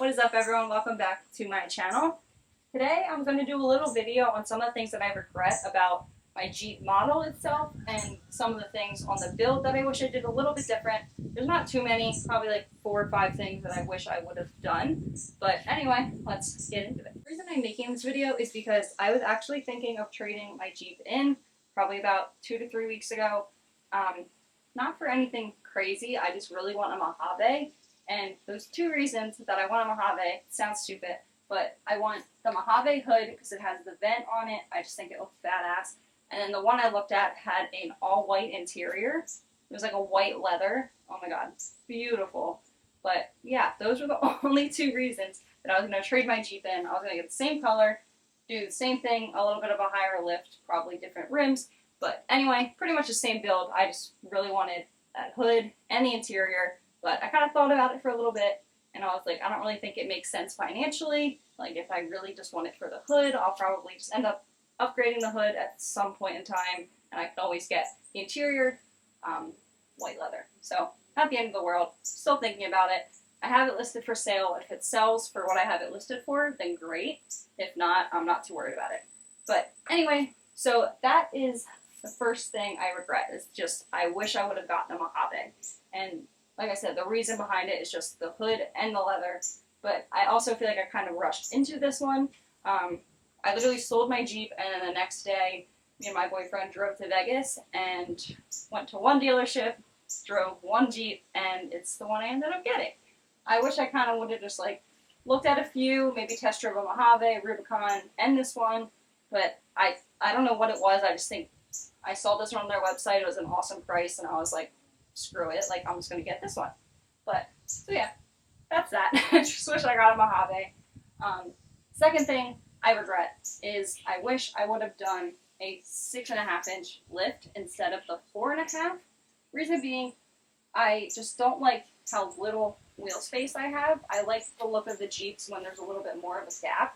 What is up, everyone? Welcome back to my channel. Today I'm going to do a little video on some of the things that I regret about my Jeep model itself and some of the things on the build that I wish I did a little bit different. There's not too many, probably like 4 or 5 things that I wish I would have done. But anyway, let's get into it. The reason I'm making this video is because I was actually thinking of trading my Jeep in probably about 2 to 3 weeks ago. Not for anything crazy, I just really want a Mojave. And those 2 reasons that I want a Mojave, sounds stupid, but I want the Mojave hood because it has the vent on it. I just think it looks badass. And then the one I looked at had an all-white interior. It was like a white leather. Oh my god, beautiful. But yeah, those were the only 2 reasons that I was going to trade my Jeep in. I was going to get the same color, do the same thing, a little bit of a higher lift, probably different rims. But anyway, pretty much the same build. I just really wanted that hood and the interior. But I kind of thought about it for a little bit, and I was like, I don't really think it makes sense financially. Like, if I really just want it for the hood, I'll probably just end up upgrading the hood at some point in time, and I can always get the interior white leather. So, not the end of the world. Still thinking about it. I have it listed for sale. If it sells for what I have it listed for, then great. If not, I'm not too worried about it. But anyway, so that is the first thing I regret, is just I wish I would have gotten a Mojave. And like I said, the reason behind it is just the hood and the leather. But I also feel like I kind of rushed into this one. I literally sold my Jeep, and then the next day, me and my boyfriend drove to Vegas and went to one dealership, drove one Jeep, and it's the one I ended up getting. I wish I kind of would have just like looked at a few, maybe test drove a Mojave, Rubicon, and this one. But I don't know what it was. I just think I saw this one on their website. It was an awesome price, and I was like, screw it, like, I'm just going to get this one. But, so yeah, that's that. I just wish I got a Mojave. Second thing I regret is I wish I would have done a 6.5-inch lift instead of the 4.5. Reason being, I just don't like how little wheel space I have. I like the look of the Jeeps when there's a little bit more of a gap.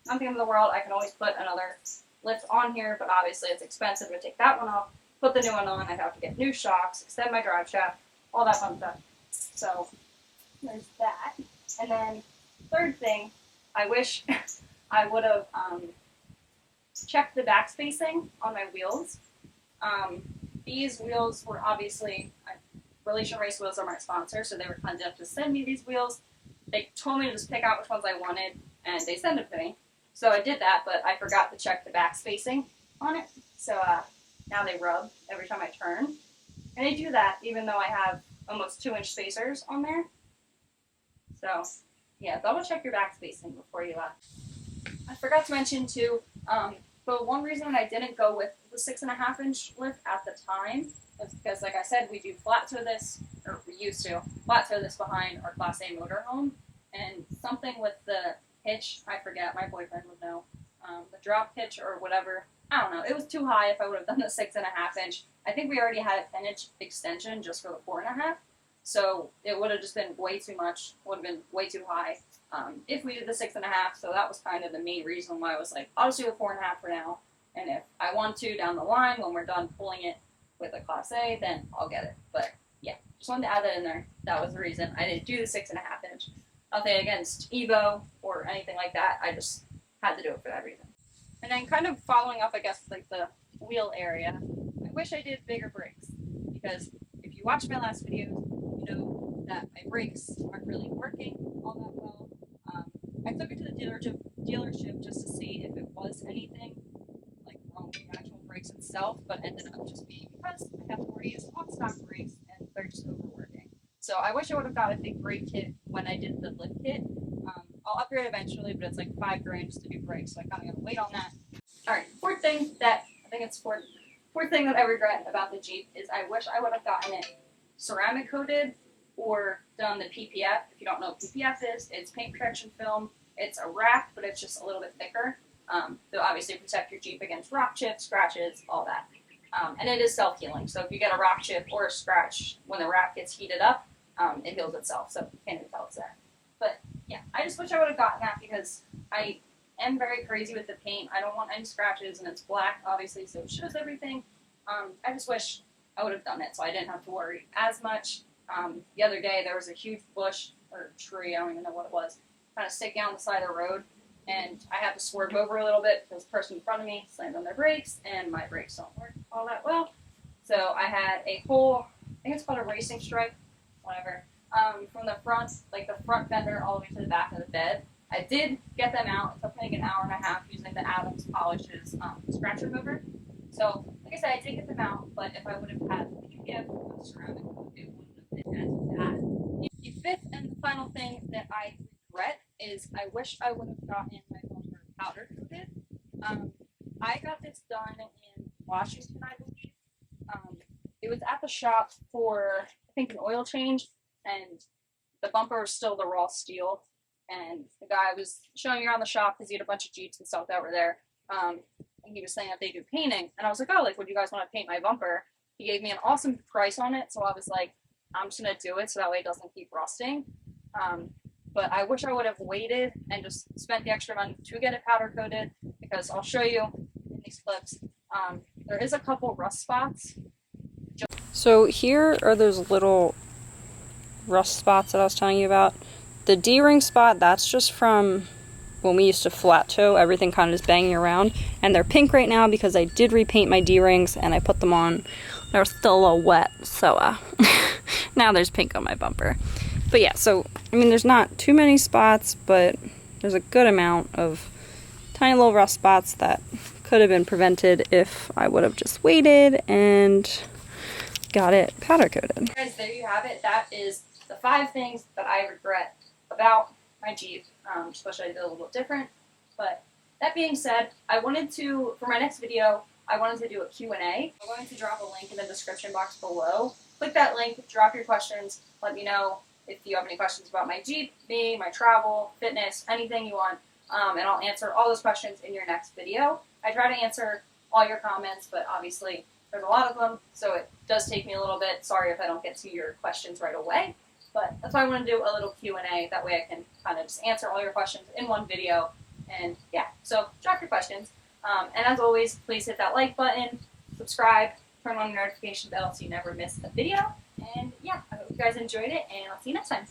Not the end of the world, I can always put another lift on here, but obviously it's expensive to take that one off. Put the new one on, I'd have to get new shocks, extend my drive shaft, all that fun stuff. So, there's that. And then, third thing, I wish I would have checked the back spacing on my wheels. These wheels were obviously, Relation Race Wheels are my sponsor, so they were kind enough to send me these wheels. They told me to just pick out which ones I wanted, and they sent them to me. So I did that, but I forgot to check the back spacing on it. So, now they rub every time I turn. And they do that even though I have almost 2-inch spacers on there. So, yeah, double check your back spacing before you I forgot to mention too, but one reason I didn't go with the 6.5-inch lift at the time was because, like I said, we do flat tow this, or we used to, flat tow this behind our Class A motorhome. And something with the hitch, I forget, my boyfriend would know, the drop hitch or whatever, I don't know, it was too high if I would have done the 6.5-inch. I think we already had a 10-inch extension just for the 4.5, so it would have just been way too much, would have been way too high if we did the 6.5, so that was kind of the main reason why I was like, I'll just do a 4.5 for now, and if I want to down the line when we're done pulling it with a Class A, then I'll get it. But yeah, just wanted to add that in there. That was the reason I didn't do the 6.5-inch. Nothing against Evo or anything like that, I just had to do it for that reason. And then kind of following up, I guess, like the wheel area, I wish I did bigger brakes, because if you watch my last videos, you know that my brakes aren't really working all that well. I took it to the dealership just to see if it was anything like wrong with the actual brakes itself, but ended up just being because I have 40 on stock brakes and they're just overworking. So I wish I would have got a big brake kit when I did the lift kit. I'll upgrade eventually, but it's like $5 just to do brakes, so I kind of gotta wait on that. Alright, fourth thing that I regret about the Jeep is I wish I would have gotten it ceramic coated or done the PPF. If you don't know what PPF is, it's paint protection film. It's a wrap, but it's just a little bit thicker. To obviously protect your Jeep against rock chips, scratches, all that. And it is self-healing, so if you get a rock chip or a scratch when the wrap gets heated up, it heals itself, so you can't even tell it's there. But yeah, I just wish I would have gotten that because I am very crazy with the paint. I don't want any scratches, and it's black, obviously, so it shows everything. I just wish I would have done it so I didn't have to worry as much. The other day, there was a huge bush or tree, I don't even know what it was, kind of sticking on the side of the road. And I had to swerve over a little bit because the person in front of me slammed on their brakes, and my brakes don't work all that well. So I had a whole, I think it's called a racing stripe, whatever, from the front, like the front fender all the way to the back of the bed. I did get them out. It took me like an hour and a half using the Adams Polishes scratch remover. So, like I said, I did get them out, but if I would have had the PPF with ceramic, it wouldn't have been as bad. The fifth and the final thing that I regret is I wish I would have gotten my bumper powder coated. I got this done in Washington, I believe. It was at the shop for, I think, an oil change, and the bumper was still the raw steel. And the guy was showing me around the shop because he had a bunch of Jeeps and stuff that were there. And he was saying that they do painting. And I was like, oh, like, would you guys want to paint my bumper? He gave me an awesome price on it, so I was like, I'm just going to do it so that way it doesn't keep rusting. But I wish I would have waited and just spent the extra money to get it powder coated, because I'll show you in these clips. There is a couple rust spots. So here are those little rust spots that I was telling you about. The D-ring spot, that's just from when we used to flat toe. Everything kind of is banging around. And they're pink right now because I did repaint my D-rings and I put them on. They're still a little wet, so now there's pink on my bumper. But yeah, so, I mean, there's not too many spots, but there's a good amount of tiny little rust spots that could have been prevented if I would have just waited and got it powder coated. Guys, there you have it. That is the 5 things that I regret about my Jeep. Just wish I did a little bit different. But that being said, I wanted to, for my next video, I wanted to do a Q&A. I'm going to drop a link in the description box below. Click that link, drop your questions, let me know if you have any questions about my Jeep, me, my travel, fitness, anything you want, and I'll answer all those questions in your next video. I try to answer all your comments, but obviously there's a lot of them, so it does take me a little bit. Sorry if I don't get to your questions right away, but that's why I want to do a little Q&A. That way I can kind of just answer all your questions in one video, and yeah, so drop your questions. And as always, please hit that like button, subscribe, turn on the notification bell so you never miss a video. And yeah, I hope you guys enjoyed it, and I'll see you next time.